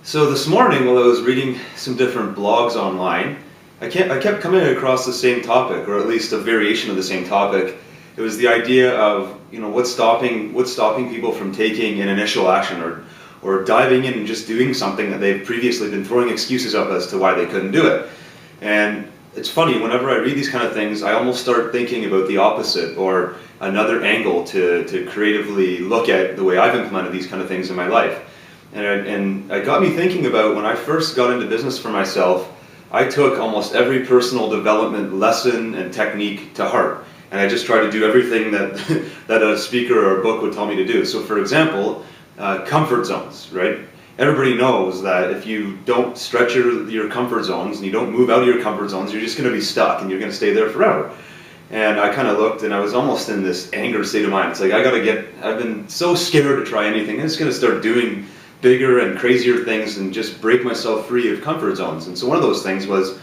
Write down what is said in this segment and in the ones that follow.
So this morning, while I was reading some different blogs online, I kept coming across the same topic, or at least a variation of the same topic. It was the idea of, what's stopping people from taking an initial action, or diving in and just doing something that they've previously been throwing excuses up as to why they couldn't do it. And it's funny, whenever I read these kind of things, I almost start thinking about the opposite, or another angle to creatively look at the way I've implemented these kind of things in my life. And it got me thinking about when I first got into business for myself. I took almost every personal development lesson and technique to heart, and I just tried to do everything that that a speaker or a book would tell me to do. So for example, comfort zones, right? Everybody knows that if you don't stretch your comfort zones and you don't move out of your comfort zones, you're just going to be stuck and you're going to stay there forever. And I kind of looked, and I was almost in this anger state of mind. It's like, I've been so scared to try anything. I'm just going to start doing bigger and crazier things and just break myself free of comfort zones. And so one of those things was,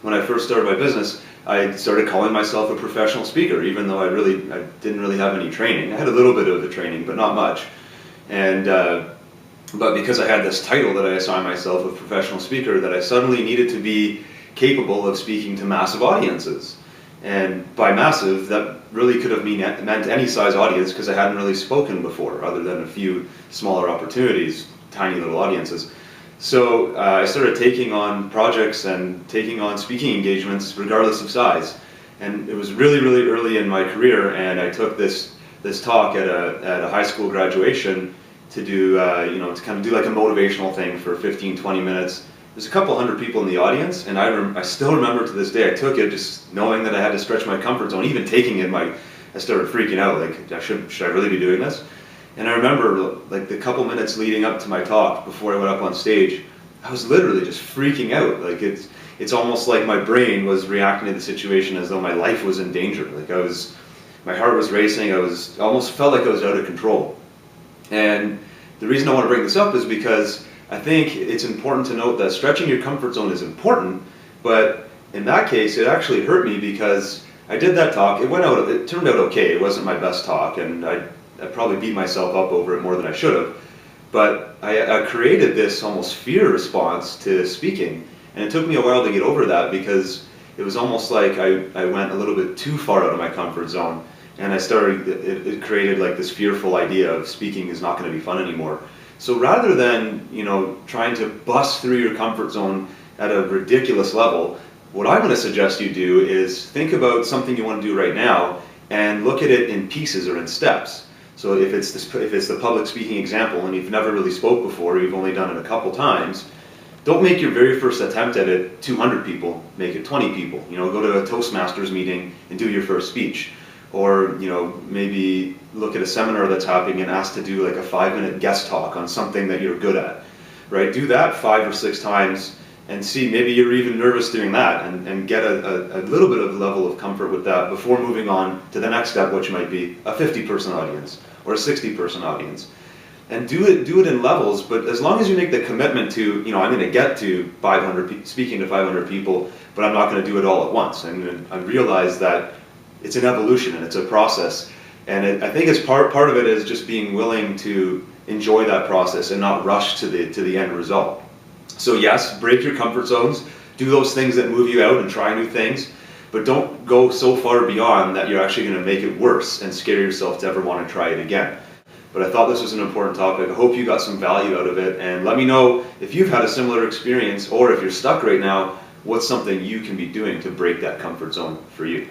when I first started my business, I started calling myself a professional speaker, even though I didn't really have any training. I had a little bit of the training, but not much. And but because I had this title that I assigned myself of professional speaker, that I suddenly needed to be capable of speaking to massive audiences. And by massive, that really could have meant any size audience, because I hadn't really spoken before, other than a few smaller opportunities, tiny little audiences. So I started taking on projects and taking on speaking engagements regardless of size. And it was really, really early in my career, and I took this talk at a high school graduation to do, to kind of do like a motivational thing for 15, 20 minutes. There's a couple hundred people in the audience, and I still remember to this day, I took it just knowing that I had to stretch my comfort zone. Even taking it, I started freaking out, like, should I really be doing this? And I remember, like, the couple minutes leading up to my talk, before I went up on stage, I was literally just freaking out. Like, it's almost like my brain was reacting to the situation as though my life was in danger. Like, my heart was racing, almost felt like I was out of control. And the reason I want to bring this up is because I think it's important to note that stretching your comfort zone is important, but in that case, it actually hurt me, because I did that talk. It turned out okay. It wasn't my best talk, and I probably beat myself up over it more than I should have. But I created this almost fear response to speaking, and it took me a while to get over that, because it was almost like I went a little bit too far out of my comfort zone, and it created like this fearful idea of speaking is not going to be fun anymore. So rather than, trying to bust through your comfort zone at a ridiculous level, what I'm going to suggest you do is think about something you want to do right now and look at it in pieces or in steps. So if it's the public speaking example, and you've never really spoke before, you've only done it a couple times, don't make your very first attempt at it 200 people, make it 20 people. Go to a Toastmasters meeting and do your first speech. Or, maybe look at a seminar that's happening and ask to do like a 5-minute guest talk on something that you're good at, right? Do that 5 or 6 times and see, maybe you're even nervous doing that, and get a little bit of level of comfort with that before moving on to the next step, which might be a 50-person audience or a 60-person audience. And do it in levels, but as long as you make the commitment to, I'm going to get to speaking to 500 people, but I'm not going to do it all at once. And I realize that it's an evolution and it's a process, and I think it's part of it is just being willing to enjoy that process and not rush to the end result. So yes, break your comfort zones, do those things that move you out and try new things, but don't go so far beyond that you're actually going to make it worse and scare yourself to ever want to try it again. But I thought this was an important topic. I hope you got some value out of it, and let me know if you've had a similar experience, or if you're stuck right now, what's something you can be doing to break that comfort zone for you.